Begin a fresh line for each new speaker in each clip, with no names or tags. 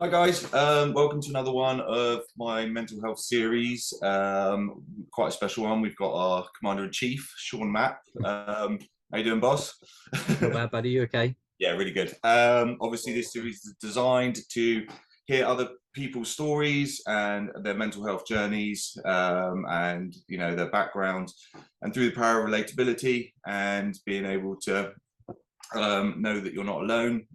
Hi guys, welcome to another one of my mental health series. Quite a special one. We've got our Commander-in-Chief, Shaun Mapp. How you doing, boss?
Not bad, buddy. You okay?
Yeah, really good. Obviously, this series is designed to hear other people's stories and their mental health journeys, and their background, and through the power of relatability and being able to know that you're not alone.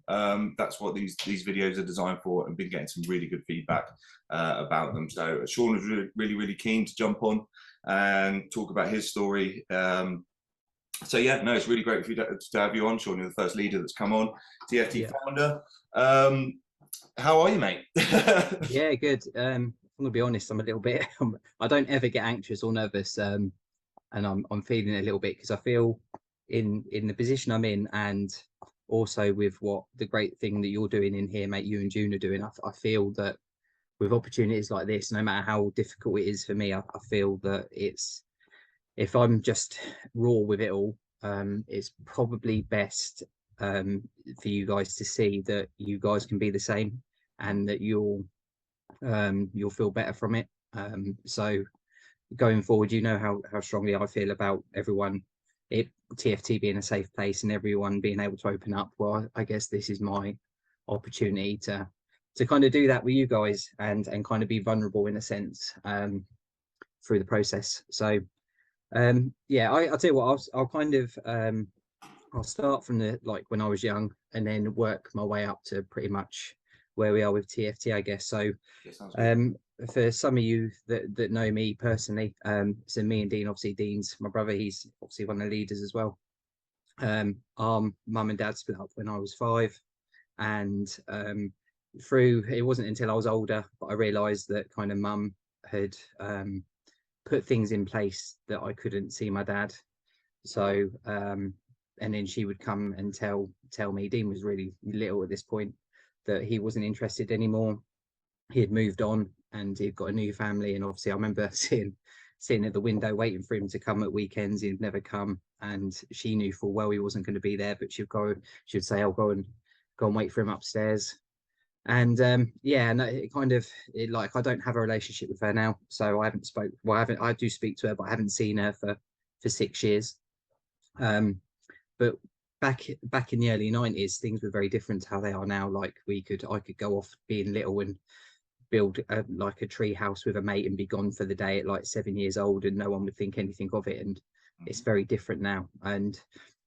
That's what these videos are designed for, and been getting some really good feedback about them. So Shaun was really keen to jump on and talk about his story. So yeah, no, it's really great for you to have you on, Shaun. You're the first leader that's come on, TFT founder. How are you, mate?
Yeah, good. I'm gonna be honest. I'm a little bit. I don't ever get anxious or nervous, and I'm feeling a little bit because I feel in the position I'm in, and also with what the great thing that you're doing in here, mate. You and June are doing. I feel that with opportunities like this, no matter how difficult it is for me, I feel that it's if I'm just raw with it all, it's probably best for you guys to see that you guys can be the same and that you'll feel better from it. So going forward, you know how strongly I feel about everyone, TFT being a safe place and everyone being able to open up. Well, I guess this is my opportunity to kind of do that with you guys and kind of be vulnerable in a sense through the process. So yeah, I'll tell you what, I'll kind of I'll start from the like when I was young and then work my way up to pretty much where we are with TFT, I guess. So for some of you that know me personally, so me and Dean, obviously Dean's my brother, he's obviously one of the leaders as well. Our mum and dad split up when I was 5, and through it wasn't until I was older, but I realised that kind of mum had put things in place that I couldn't see my dad. So and then she would come and tell me, Dean was really little at this point, that he wasn't interested anymore. He had moved on and he'd got a new family. And obviously I remember sitting at the window waiting for him to come at weekends. He'd never come, and she knew full well he wasn't going to be there, but she'd say, I'll go and wait for him upstairs. And yeah, and it kind of like I don't have a relationship with her now, so I do speak to her, but I haven't seen her for 6 years. But back in the early 90s, things were very different to how they are now. Like I could go off being little and build like a tree house with a mate and be gone for the day at like 7 years old, and no one would think anything of it. And it's very different now. And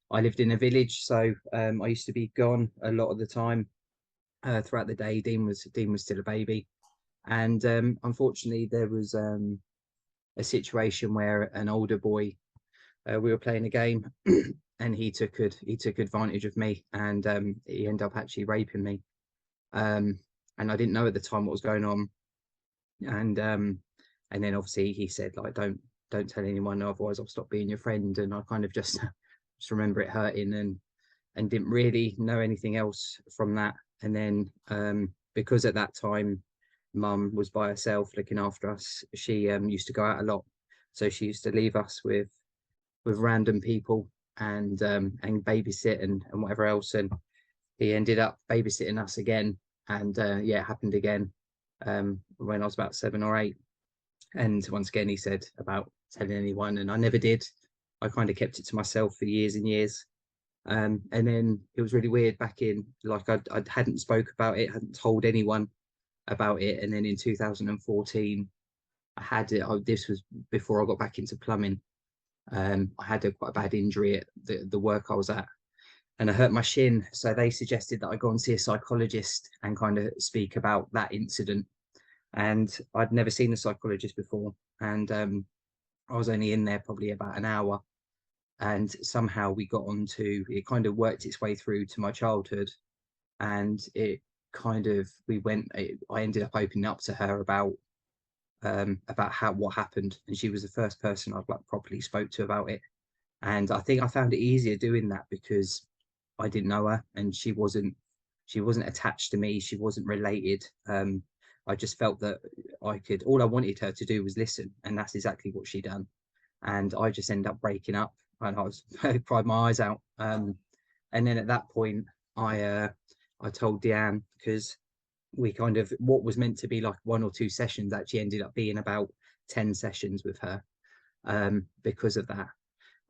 I lived in a village, so I used to be gone a lot of the time throughout the day. Dean was still a baby, and unfortunately there was a situation where an older boy, we were playing a game and he took advantage of me, and he ended up actually raping me, and I didn't know at the time what was going on. And then obviously he said, like, don't tell anyone, otherwise I'll stop being your friend. And I kind of just remember it hurting, and didn't really know anything else from that. And then because at that time mum was by herself looking after us, she used to go out a lot, so she used to leave us with random people and babysit and whatever else. And he ended up babysitting us again, and yeah, it happened again when I was about 7 or 8. And once again he said about telling anyone, and I never did. I kind of kept it to myself for years and years. And then it was really weird back in, like, I hadn't spoke about it, hadn't told anyone about it. And then in 2014 I had it. This was before I got back into plumbing. I had quite a bad injury at the work I was at, and I hurt my shin. So they suggested that I go and see a psychologist and kind of speak about that incident. And I'd never seen a psychologist before, and I was only in there probably about an hour. And somehow we got onto it, kind of worked its way through to my childhood, and it kind of I ended up opening up to her about what happened, and she was the first person I've like properly spoke to about it. And I think I found it easier doing that because I didn't know her, and she wasn't attached to me, she wasn't related. I just felt that all I wanted her to do was listen, and that's exactly what she done. And I just ended up breaking up, and I cried my eyes out. And then at that point I told Deanne, because we kind of, what was meant to be like 1 or 2 sessions actually ended up being about 10 sessions with her, because of that.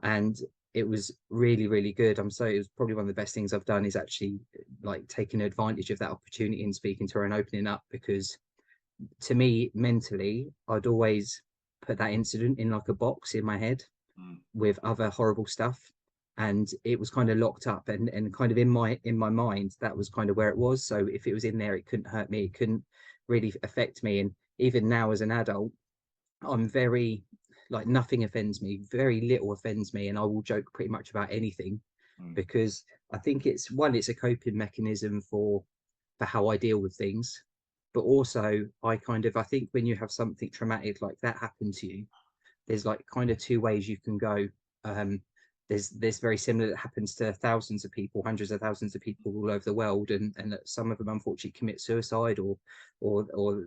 And it was really, really good. It was probably one of the best things I've done, is actually like taking advantage of that opportunity and speaking to her and opening up, because to me, mentally, I'd always put that incident in like a box in my head with other horrible stuff, and it was kind of locked up, and kind of in my mind, that was kind of where it was. So if it was in there, it couldn't hurt me, it couldn't really affect me. And even now as an adult, I'm very, like, nothing offends me, very little offends me, and I will joke pretty much about anything, because I think it's a coping mechanism for how I deal with things. But also, I think when you have something traumatic like that happen to you, there's like kind of two ways you can go. Um, there's very similar that happens to thousands of people, hundreds of thousands of people all over the world, and that some of them unfortunately commit suicide, or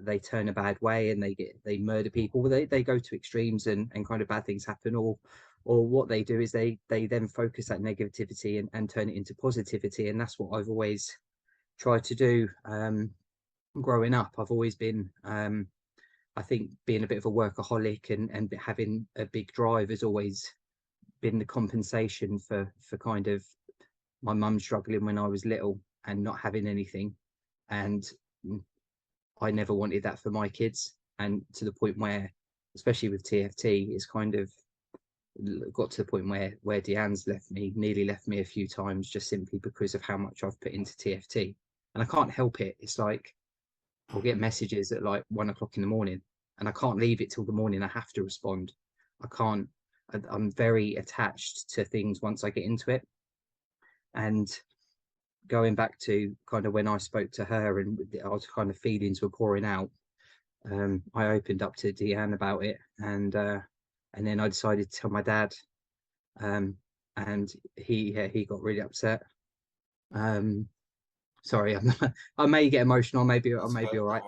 they turn a bad way and they murder people. They go to extremes, and kind of bad things happen. Or what they do is they then focus that negativity and turn it into positivity. And that's what I've always tried to do. Growing up, I've always been, I think, being a bit of a workaholic, and having a big drive has always been the compensation for kind of my mum struggling when I was little and not having anything. And I never wanted that for my kids. And to the point where, especially with TFT, it's kind of got to the point where Deanne's nearly left me a few times, just simply because of how much I've put into TFT. And I can't help it. It's like, I'll get messages at like 1 o'clock in the morning, and I can't leave it till the morning. I have to respond. I can't. I'm very attached to things once I get into it. And going back to kind of when I spoke to her and I was kind of feelings were pouring out, I opened up to Deanne about it, and then I decided to tell my dad, and he got really upset. Sorry, I may get emotional. I may be all right.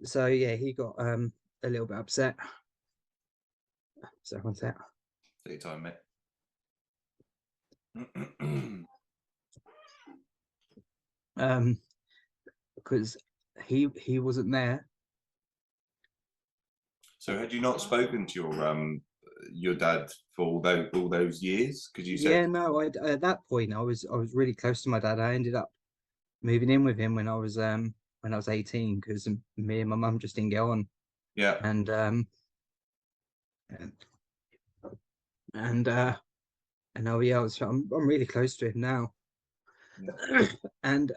So yeah, he got a little bit upset. So one sec.
Take your time, mate.
Because he wasn't there.
So had you not spoken to your dad for all those years? Because you said,
yeah, no, at that point I was really close to my dad. I ended up moving in with him when I was 18, because me and my mum just didn't get on.
Yeah.
And oh yeah, I'm really close to him now. Yeah. And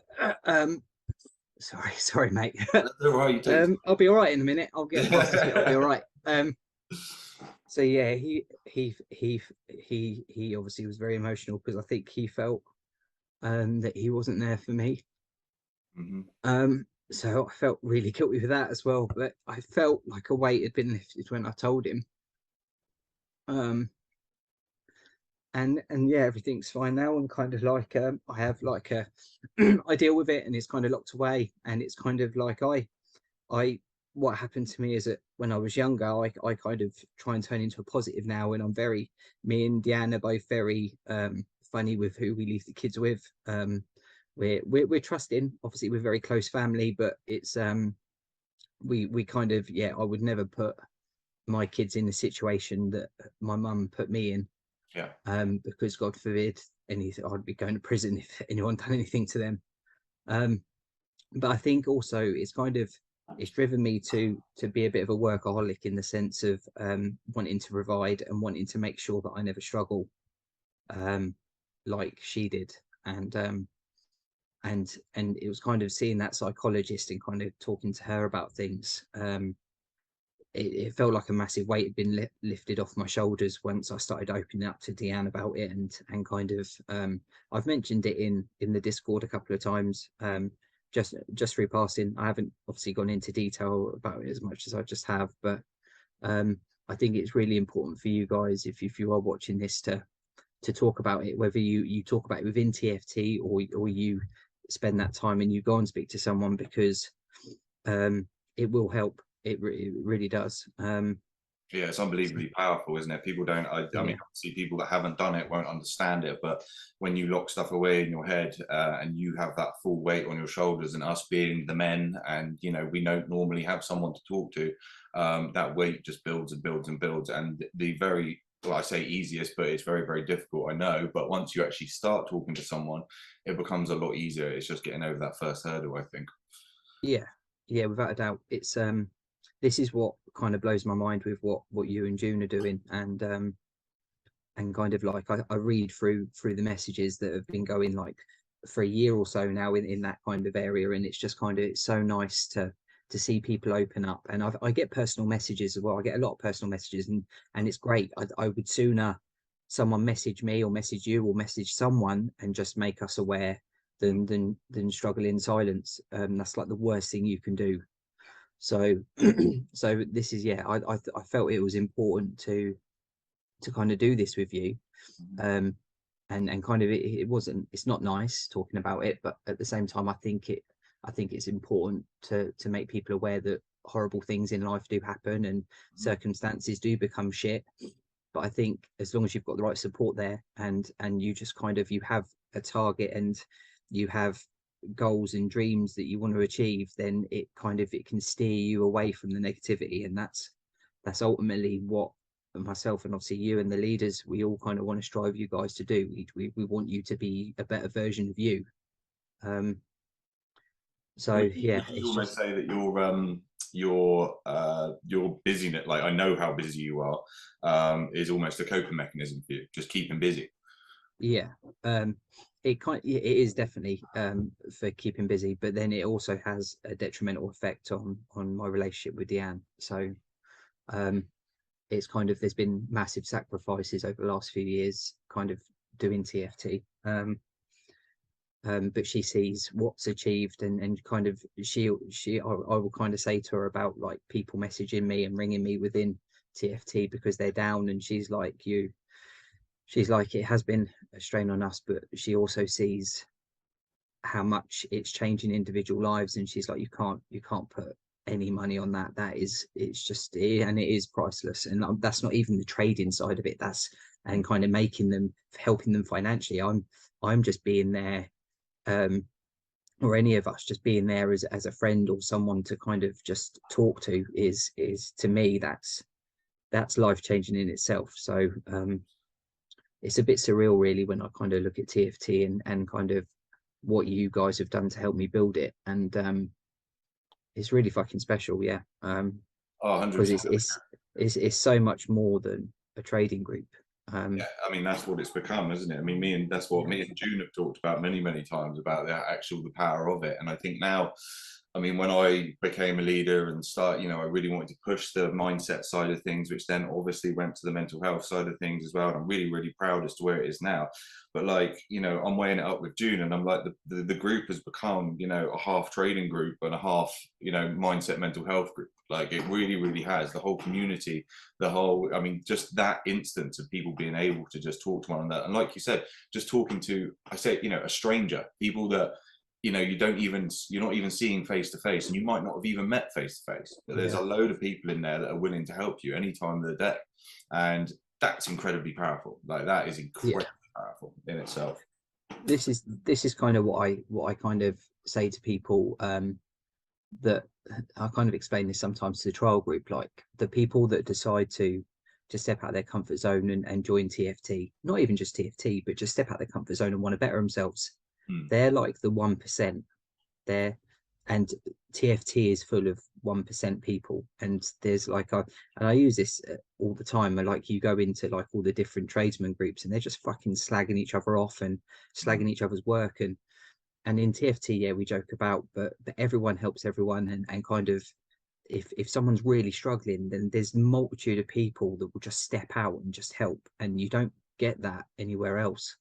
sorry, mate. I'll be all right in a minute. I'll get past this bit. I'll be all right. So yeah, he obviously was very emotional, because I think he felt that he wasn't there for me. So I felt really guilty with that as well. But I felt like a weight had been lifted when I told him. And yeah, everything's fine now, and kind of like I have like a I deal with it, and it's kind of locked away, and it's kind of like I what happened to me is that when I was younger, I kind of try and turn into a positive now, and me and Deanne are both very funny with who we leave the kids with. We're trusting, obviously we're very close family, but it's we kind of, yeah, I would never put my kids in the situation that my mum put me in.
Yeah.
Because God forbid I'd be going to prison if anyone done anything to them. But I think also it's driven me to be a bit of a workaholic, in the sense of wanting to provide and wanting to make sure that I never struggle like she did. And it was kind of seeing that psychologist and kind of talking to her about things. It felt like a massive weight had been lifted off my shoulders once I started opening up to Deanne about it, and kind of I've mentioned it in the Discord a couple of times, just through passing. I haven't obviously gone into detail about it as much as I just have, but I think it's really important for you guys, if you are watching this, to talk about it, whether you talk about it within TFT, or you spend that time and you go and speak to someone, because it will help. It really does.
Yeah, it's unbelievably powerful, isn't it? People don't, I
Yeah,
mean, obviously people that haven't done it won't understand it, but when you lock stuff away in your head and you have that full weight on your shoulders, and us being the men, and, you know, we don't normally have someone to talk to, that weight just builds and builds and builds. And the very, well, I say easiest, but it's very, very difficult, I know. But once you actually start talking to someone, it becomes a lot easier. It's just getting over that first hurdle, I think.
yeah, yeah, without a doubt. It's this is what kind of blows my mind with what you and June are doing, and kind of like I read through the messages that have been going like for a year or so now in that kind of area, and it's just kind of, it's so nice to see people open up. And I get personal messages as well. I get a lot of personal messages, and it's great. I would sooner someone message me or message you or message someone and just make us aware than struggle in silence. That's like the worst thing you can do. So so this is, yeah, I felt it was important to kind of do this with you. um and kind of it wasn't, it's not nice talking about it, but at the same time I think it's important to make people aware that horrible things in life do happen and circumstances do become shit. But I think as long as you've got the right support there, and you just kind of, you have a target and you have goals and dreams that you want to achieve, then it kind of, it can steer you away from the negativity. And that's ultimately what myself and obviously you and the leaders, we all kind of want to strive you guys to do. We want you to be a better version of you. um so yeah,
Would you
it's
almost
just,
say that your busyness, like I know how busy you are, is almost a coping mechanism for you, just keeping busy.
yeah, it kind, it is definitely for keeping busy, but then it also has a detrimental effect on my relationship with Deanne. So um it's kind of, there's been massive sacrifices over the last few years kind of doing TFT. But she sees what's achieved, and kind of I will kind of say to her about like people messaging me and ringing me within TFT because they're down, and she's like, it has been a strain on us, but she also sees how much it's changing individual lives, and she's like, you can't put any money on that. That is, it's just, and it is priceless. And that's not even the trading side of it. That's, and kind of making them, helping them financially. I'm just being there, um or any of us just being there as a friend or someone to kind of just talk to, is to me, that's life changing in itself. So it's a bit surreal really when I kind of look at TFT and kind of what you guys have done to help me build it. And it's really fucking special, yeah.
Oh,
Because
100%.
it's so much more than a trading group.
Yeah, I mean that's what it's become, isn't it? I mean, that's what me and June have talked about many, many times, about the power of it. And I think now, I mean, when I became a leader and I really wanted to push the mindset side of things, which then obviously went to the mental health side of things as well. And I'm really, really proud as to where it is now. But like, I'm weighing it up with June, and I'm like, the group has become, a half trading group and a half, mindset mental health group. Like it really, really has. The whole community, I mean, just that instance of people being able to just talk to one another. And like you said, just talking to, I say, a stranger, people that, you're not even seeing face to face, and you might not have even met face to face, but there's
Yeah,
a load of people in there that are willing to help you any time of the day. And that's incredibly powerful. Like that is
yeah.
incredibly powerful in itself.
This is kind of what I kind of say to people, that I kind of explain this sometimes to the trial group, like the people that decide to step out of their comfort zone and join TFT, not even just TFT, but just step out of their comfort zone and want to better themselves.
Hmm.
They're like the 1%. They're, and TFT is full of 1% people. And there's like, and I use this all the time. Like you go into like all the different tradesman groups and they're just fucking slagging each other off and slagging each other's work. And in TFT, yeah, we joke about, but everyone helps everyone, and kind of, if someone's really struggling, then there's a multitude of people that will just step out and just help, and you don't get that anywhere else.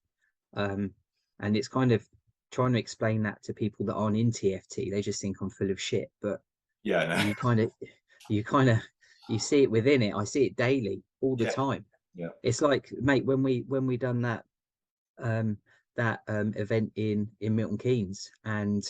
Um, and it's kind of trying to explain that to people that aren't in TFT. They just think I'm full of shit, but
Yeah, no.
you kind of, you kind of, you see it within it. I see it daily, all the
Yeah,
time.
yeah.
It's like, mate, when we done um event in Milton Keynes, and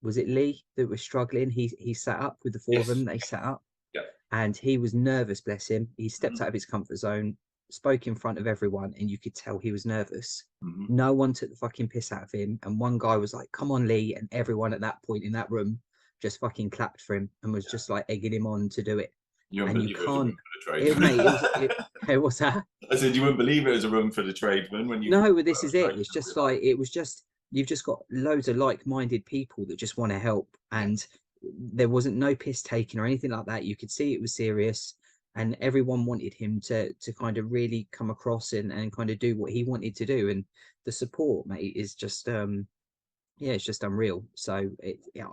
was it Lee that was struggling? He sat up with the four of
Yes.
them. They sat up,
Yeah.
and he was nervous, bless him. He stepped out of his comfort zone, spoke in front of everyone, and you could tell he was nervous.
Mm-hmm.
No one took the fucking piss out of him, and one guy was like, "Come on, Lee," and everyone at that point in that room just fucking clapped for him and was just like egging him on to do it.
You wouldn't
And you
believe it was a room
can't,
full of
it,
tradesmen.
mate. What's that?
I said you wouldn't believe it was a room full of tradesmen when you.
No, but this is it. It's just like it was just you've just got loads of like-minded people that just want to help, and there wasn't no piss taken or anything like that. You could see it was serious, and everyone wanted him to kind of really come across and kind of do what he wanted to do. And the support, mate, is just yeah, it's just unreal. So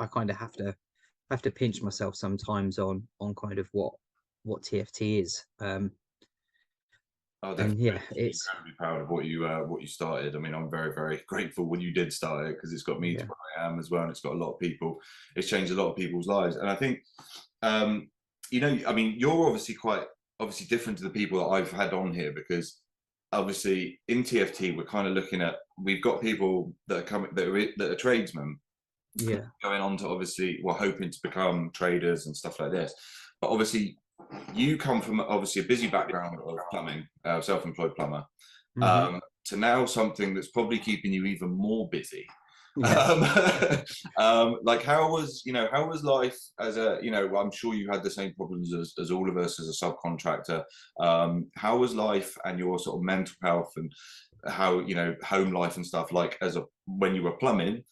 I kind of have to pinch myself sometimes on kind of what TFT is.
Oh,
And
definitely.
yeah, it's
Incredibly proud of what you started. I mean, I'm very, very grateful when you did start it, because it's got me to where I am as well, and it's got a lot of people. It's changed a lot of people's lives, and I think, you know, I mean, you're obviously quite obviously different to the people that I've had on here, because obviously in TFT we're kind of looking at, we've got people that are coming that are tradesmen
yeah.
going on to obviously, well, hoping to become traders and stuff like this, but obviously you come from obviously a busy background of plumbing, self-employed plumber, to now something that's probably keeping you even more busy.
Yeah.
Like how was life as a, you know, I'm sure you had the same problems as all of us as a subcontractor. How was life and your sort of mental health, and how, you know, home life and stuff, like as a when you were plumbing,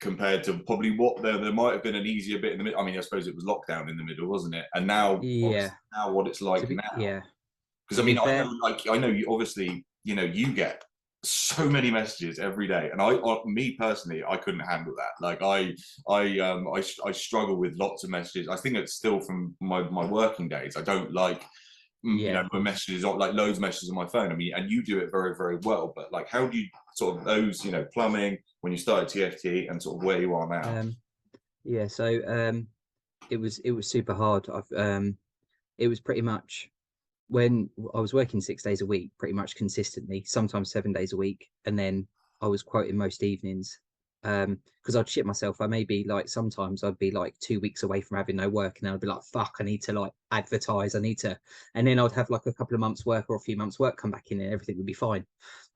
compared to probably what there might have been an easier bit in the middle. I mean, I suppose it was lockdown in the middle, wasn't it? And now,
Yeah.
now what it's like now.
Yeah.
Because
To
I
be
mean,
fair,
I know you obviously, you know, you get so many messages every day, and me personally, I couldn't handle that. Like I struggle with lots of messages. I think it's still from my working days. I don't like, you
yeah,
know,
of
my
course.
messages, like loads of messages on my phone. I mean, and you do it very, very well. But like, how do you sort of those, you know, plumbing when you started TFT and sort of where you are now?
Yeah, so it was super hard. It was pretty much when I was working 6 days a week, pretty much consistently, sometimes 7 days a week, and then I was quoting most evenings. Because I'd shit myself. I may be like sometimes I'd be like 2 weeks away from having no work, and I'd be like, fuck, I need to like advertise, I need to, and then I'd have like a couple of months work or a few months work come back in and everything would be fine.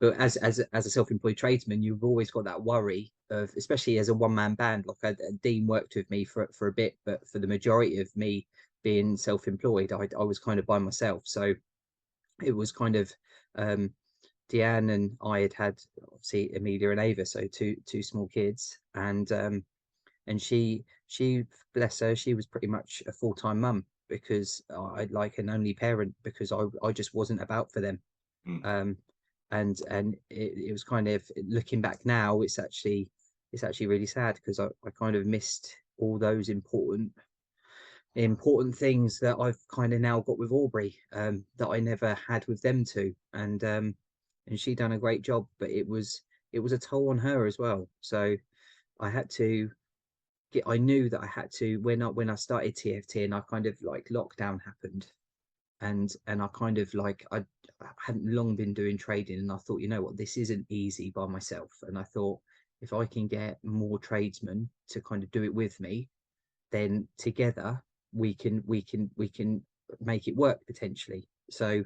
But as a self-employed tradesman, you've always got that worry of, especially as a one-man band, like Dean worked with me for a bit, but for the majority of me being self-employed, I was kind of by myself. So it was kind of Deanne and I had obviously Amelia and Ava, so two small kids, and she bless her, she was pretty much a full-time mum, because I like an only parent, because I just wasn't about for them.
Mm.
And it was kind of, looking back now, it's actually really sad, because I kind of missed all those important things that I've kind of now got with Aubrey, that I never had with them two. And she done a great job, but it was a toll on her as well. So I had to I knew that I had to, when I started TFT and I kind of like lockdown happened, and I kind of like I hadn't long been doing trading, and I thought, you know what, this isn't easy by myself. And I thought, if I can get more tradesmen to kind of do it with me, then together we can make it work potentially. So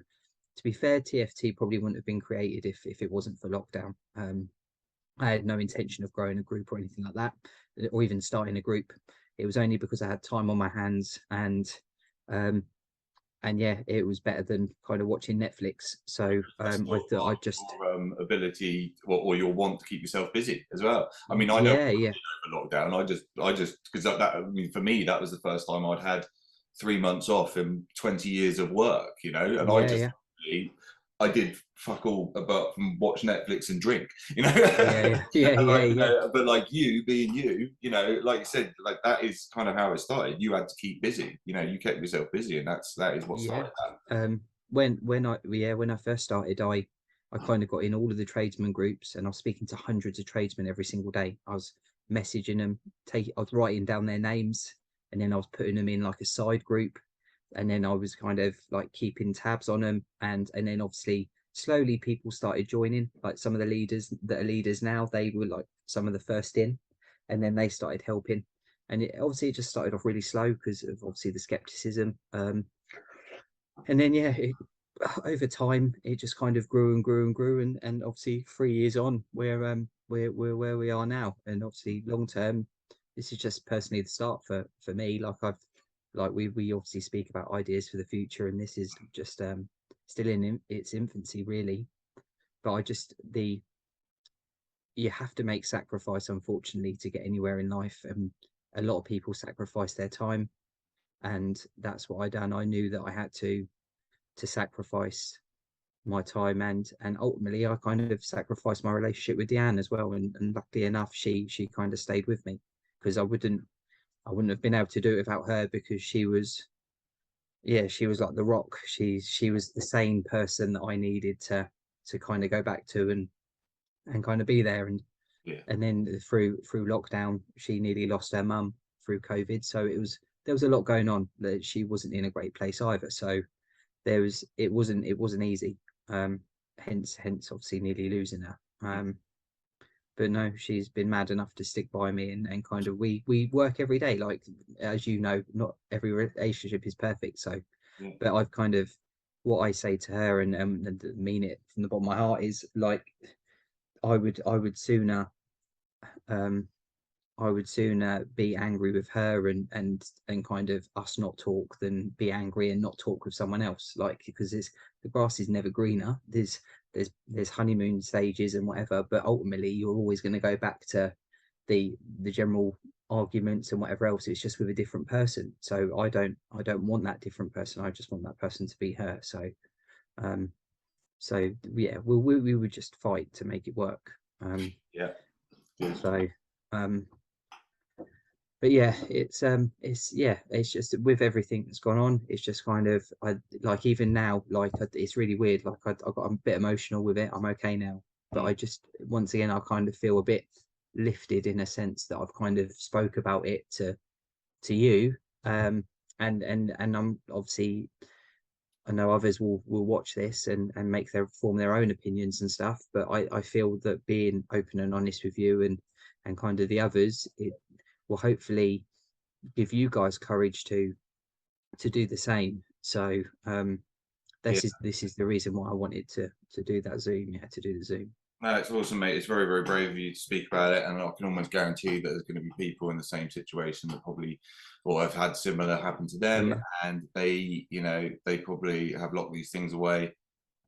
to be fair, TFT probably wouldn't have been created if it wasn't for lockdown. I had no intention of growing a group or anything like that, or even starting a group. It was only because I had time on my hands, um, and yeah, it was better than kind of watching Netflix. So
That's
I thought I'd just,
your ability, or your want to keep yourself busy as well. I mean, I know
yeah, yeah,
over lockdown, I just because I mean, for me, that was the first time I'd had 3 months off in 20 years of work, you know, and
yeah, yeah,
I did fuck all about from watch Netflix and drink, you know.
yeah, yeah, yeah,
And
yeah,
like, you
yeah.
know, but like you being you know, like you said, like that is kind of how it started. You had to keep busy, you know, you kept yourself busy, and that is what
Yeah.
started that.
When I first started, I kind of got in all of the tradesman groups, and I was speaking to hundreds of tradesmen every single day. I was messaging them, I was writing down their names, and then I was putting them in like a side group, and then I was kind of like keeping tabs on them, and then obviously slowly people started joining. Like some of the leaders that are leaders now, they were like some of the first in, and then they started helping. And it obviously, it just started off really slow because of obviously the skepticism. And then yeah, over time it just kind of grew and grew and grew, and obviously 3 years on, we're where we are now. And obviously long term, this is just personally the start for me. Like we obviously speak about ideas for the future, and this is just still in its infancy really. But I just the you have to make sacrifice, unfortunately, to get anywhere in life, and a lot of people sacrifice their time, and that's what I done. I knew that I had to sacrifice my time, and ultimately I kind of sacrificed my relationship with Deanne as well, and luckily enough she kind of stayed with me, because I wouldn't have been able to do it without her, because she was, yeah, she was like the rock. She was the same person that I needed to kind of go back to, and kind of be there.
Yeah,
And then through lockdown she nearly lost her mum through COVID, so there was a lot going on, that she wasn't in a great place either. So it wasn't easy. um hence obviously nearly losing her. But no, she's been mad enough to stick by me, and kind of we work every day, like, as you know, not every relationship is perfect. So
yeah,
but I've kind of, what I say to her, and mean it from the bottom of my heart, is like, I would sooner, um I would sooner be angry with her, and kind of us not talk, than be angry and not talk with someone else. Like, because the grass is never greener. There's honeymoon stages and whatever, but ultimately you're always going to go back to the general arguments and whatever else. It's just with a different person. So I don't want that different person. I just want that person to be her. Um so yeah, we would just fight to make it work.
yeah. Good.
So um but yeah, it's yeah, it's just with everything that's gone on, it's just kind of, I like, even now, like, it's really weird. Like, I got a bit emotional with it. I'm okay now, but
Mm.
I just, once again, I kind of feel a bit lifted, in a sense that I've kind of spoke about it to you. And I'm obviously, I know others will watch this, and make their form their own opinions and stuff. But I feel that being open and honest with you, and kind of the others, it will hopefully give you guys courage to do the same. So
Yeah.
this is the reason why I wanted to do that Zoom. Yeah, to do the Zoom.
No, it's awesome, mate. It's very, very brave of you to speak about it, and I can almost guarantee that there's going to be people in the same situation that probably, or have had similar happen to them,
Yeah.
and they probably have locked these things away,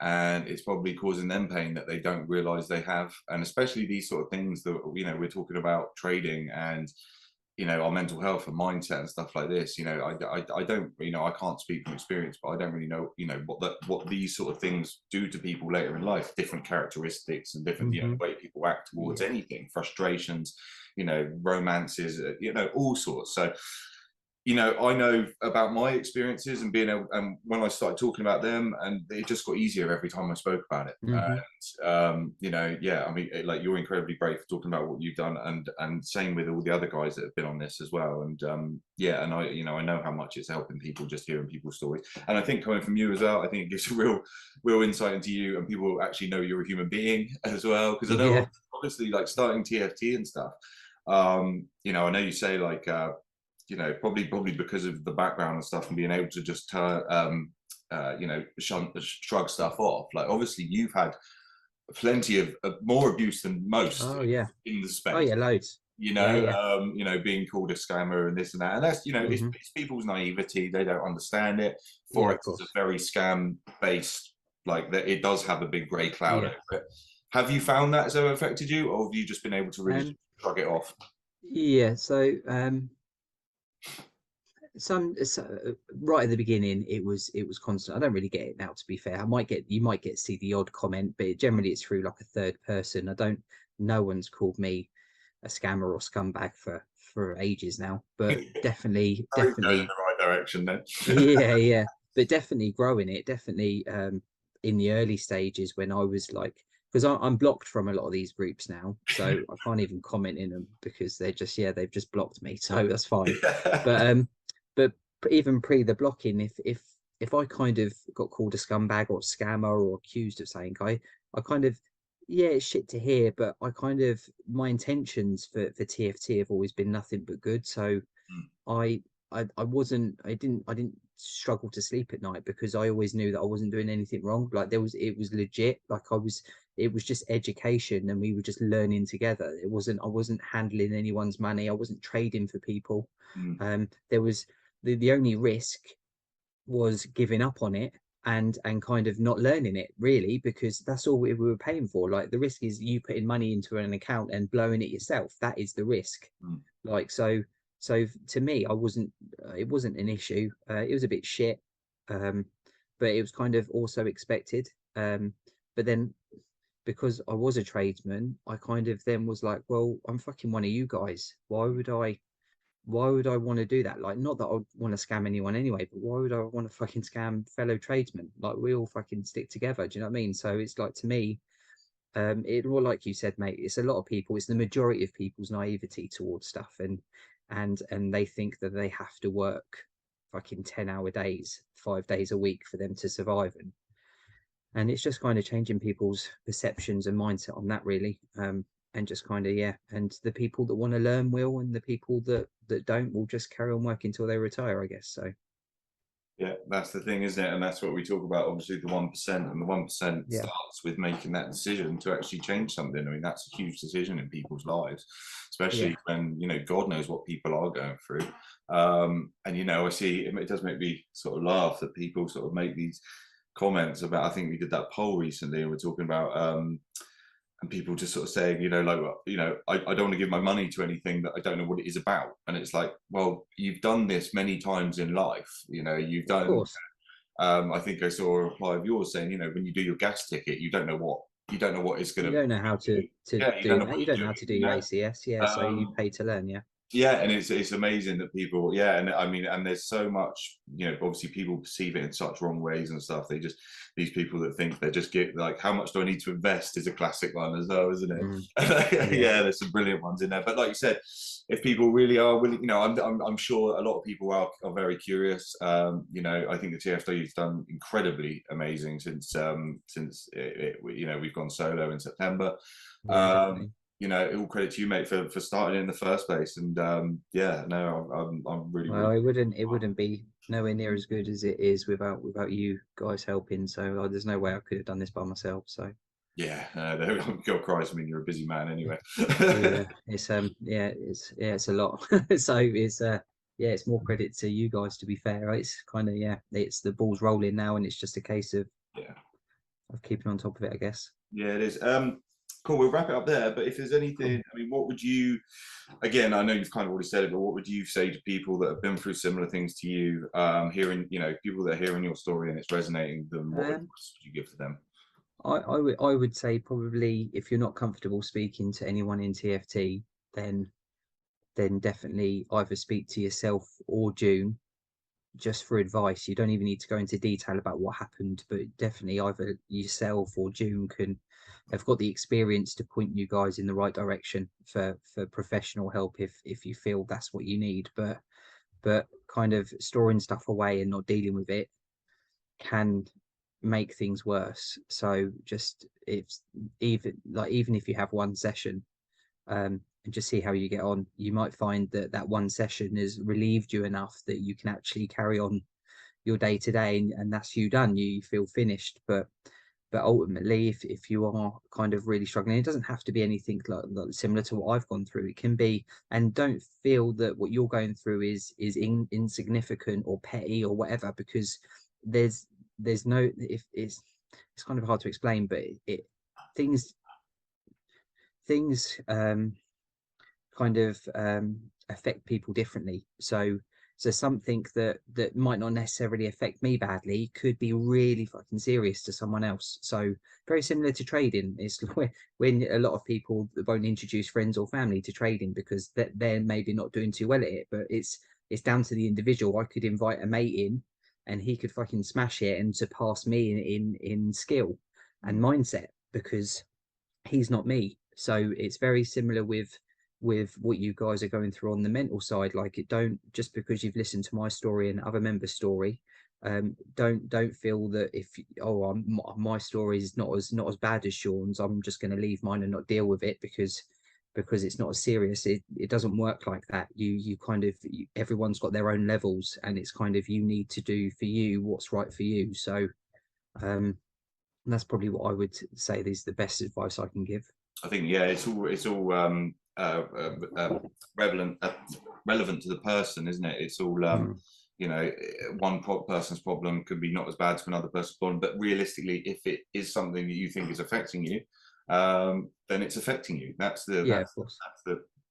and it's probably causing them pain that they don't realize they have. And especially these sort of things that, we're talking about trading, and our mental health and mindset and stuff like this. I don't, I can't speak from experience, but I don't really know, what these sort of things do to people later in life, different characteristics and different,
Hmm.
way people act towards
Yeah.
anything, frustrations, romances, all sorts. So, I know about my experiences, and being able, and when I started talking about them, and it just got easier every time I spoke about it.
Hmm.
Yeah, I mean, like, you're incredibly brave for talking about what you've done, and same with all the other guys that have been on this as well. And yeah, and I know how much it's helping people just hearing people's stories. And I think coming from you as well, I think it gives a real insight into you, and people actually know you're a human being as well. Because I know,
Yeah.
obviously, like, starting TFT and stuff. I know you say, like, probably because of the background and stuff, and being able to just shrug stuff off. Like, obviously, you've had plenty of more abuse than most
Oh yeah.
in the
Oh
space.
yeah. Loads. Yeah. Yeah.
Being called a scammer and this and that, and that's, it's,
Hmm.
it's people's naivety. They don't understand it.
Yeah.
Forex
Of
is a
course.
very scam based. Like, that, it does have a big grey cloud
Yeah.
over it. Have you found that has ever affected you, or have you just been able to really just
Um.
shrug it off?
Yeah. So right at the beginning, it was constant. I don't really get it now, to be fair. You might get see the odd comment, but generally it's through like a third person. I don't No one's called me a scammer or scumbag for ages now, but definitely,
Going in
definitely,
the right direction then.
yeah, yeah, but definitely growing it. Definitely, in the early stages, when I was like, because I'm blocked from a lot of these groups now, so I can't even comment in them, because they've just blocked me, so that's fine. But but even pre the blocking, if I kind of got called a scumbag or scammer, or accused of saying, I kind of, yeah, it's shit to hear, but I kind of, my intentions for TFT have always been nothing but good. So I I didn't struggle to sleep at night because I always knew that I wasn't doing anything wrong. Like it was legit. Like it was just education and we were just learning together. I wasn't handling anyone's money. I wasn't trading for people.
Mm,
There was the only risk was giving up on it and kind of not learning it really, because that's all we were paying for. Like the risk is you putting money into an account and blowing it yourself. That is the risk.
mm.
Like so to me, I wasn't it wasn't an issue. It was a bit shit, um, but it was kind of also expected. But then because I was a tradesman, I kind of then was like, well, I'm fucking one of you guys. Why would I want to do that? Like, not that I want to scam anyone anyway, but why would I want to fucking scam fellow tradesmen? Like, we all fucking stick together. Do you know what I mean? So it's like, to me, it well, like you said, mate, it's a lot of people, it's the majority of people's naivety towards stuff, and they think that they have to work fucking 10-hour days, 5 days a week for them to survive. And it's just kind of changing people's perceptions and mindset on that, really. And just kind of, yeah, and the people that want to learn will, and the people that don't will just carry on working until they retire, I guess. So
Yeah, that's the thing, isn't it? And that's what we talk about, obviously, the 1%, and the 1%
yeah,
starts with making that decision to actually change something. I mean, that's a huge decision in people's lives,
yeah,
especially when, God knows what people are going through. And, I see it does make me sort of laugh that people sort of make these comments about, I think we did that poll recently, and we're talking about, and people just sort of saying, like, well, I don't want to give my money to anything that I don't know what it is about. And it's like, well, you've done this many times in life. You've
of
done.
course.
I think I saw a reply of yours saying, when you do your gas ticket, you don't know what it's going
You
to.
don't know how to
Yeah, you don't
do
know
that.
what
You don't know
you're
how to do
doing.
your ACS. Yeah, so you
Um,
pay to learn. Yeah,
yeah, and it's amazing that people, yeah, and I mean, and there's so much, obviously people perceive it in such wrong ways and stuff. They just, these people that think they just get, like, how much do I need to invest is a classic one as well, isn't it?
mm, yeah,
Yeah, there's some brilliant ones in there. But like you said, if people really are willing, I'm sure a lot of people are very curious. I think the TFW's done incredibly amazing since we've gone solo in September.
yeah,
Um,
definitely.
all credit to you, mate, for starting in the first place. And yeah, no, I'm really,
Well,
really.
it wouldn't be nowhere near as good as it is without you guys helping. So there's no way I could have done this by myself. So
Yeah, God Christ, I mean, you're a busy man anyway.
yeah, it's a lot. So it's yeah, it's more credit to you guys, to be fair. It's kind of, yeah, it's the ball's rolling now, and it's just a case
Yeah,
of keeping on top of it, I guess.
yeah, it is. Cool. We'll wrap it up there. But if there's
Cool.
anything, I mean, what would you? Again, I know you've kind of already said it, but what would you say to people that have been through similar things to you? Hearing, people that are hearing your story and it's resonating with them. What
Um,
advice would you give to them?
I would say, probably, if you're not comfortable speaking to anyone in TFT, then definitely either speak to yourself or June just for advice. You don't even need to go into detail about what happened, but definitely either yourself or June can have got the experience to point you guys in the right direction for professional help if you feel that's what you need. But kind of storing stuff away and not dealing with it can make things worse. So just, it's even if you have one session, and just see how you get on. You might find that that one session has relieved you enough that you can actually carry on your day to day, and that's you done. You feel finished. But ultimately, if you are kind of really struggling, it doesn't have to be anything like similar to what I've gone through. It can be, and don't feel that what you're going through is insignificant or petty or whatever, because there's no, if it's kind of hard to explain, but it things things kind of affect people differently. So something that might not necessarily affect me badly could be really fucking serious to someone else. So very similar to trading. It's when a lot of people won't introduce friends or family to trading because they're maybe not doing too well at it, but it's down to the individual. I could invite a mate in and he could fucking smash it and surpass me in skill and mindset because he's not me. So it's very similar with what you guys are going through on the mental side. Like, it don't, just because you've listened to my story and other members' story, don't feel that if, oh, my story is not as bad as Shaun's, I'm just going to leave mine and not deal with it, because because it's not as serious. It doesn't work like that. You kind of everyone's got their own levels, and it's kind of you need to do for you what's right for you. So that's probably what I would say is the best advice I can give.
I think, yeah, it's all relevant relevant to the person, isn't it? It's all you know, one person's problem could be not as bad to another person's problem, but realistically, if it is something that you think is affecting you, then it's affecting you. That's the
Of course.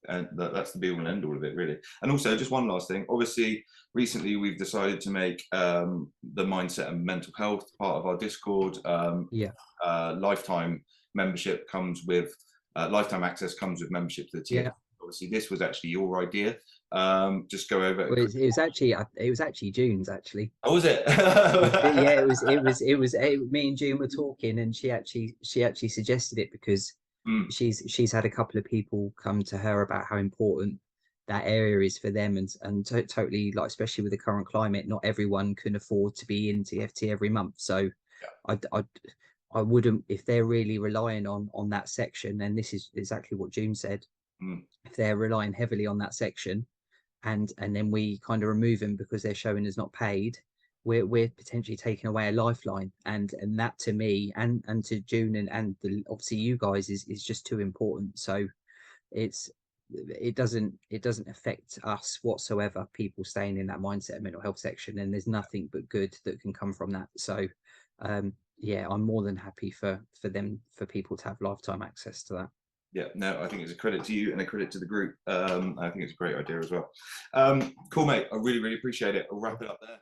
that's the be all and end all of it, really. And also, just one last thing. Obviously, recently we've decided to make the mindset and mental health part of our Discord. Lifetime membership comes with lifetime access comes with membership to the tier. Obviously, this was actually your idea. Just go over.
Well, it was actually June's actually.
Oh, was it?
Yeah, me and June were talking, and she actually suggested it because she's had a couple of people come to her about how important that area is for them, and totally, like, especially with the current climate, not everyone can afford to be in TFT every month. So I wouldn't, if they're really relying on that section, and this is exactly what June said, if they're relying heavily on that section, and then we kind of remove them because they're showing as not paid, we're potentially taking away a lifeline, and that to me and to June and obviously you guys is just too important. So it doesn't affect us whatsoever, people staying in that mindset mental health section, and there's nothing but good that can come from that. So yeah, I'm more than happy for people to have lifetime access to that.
Yeah, no, I think it's a credit to you and a credit to the group. I think it's a great idea as well. Cool, mate. I really, really appreciate it. I'll wrap it up there.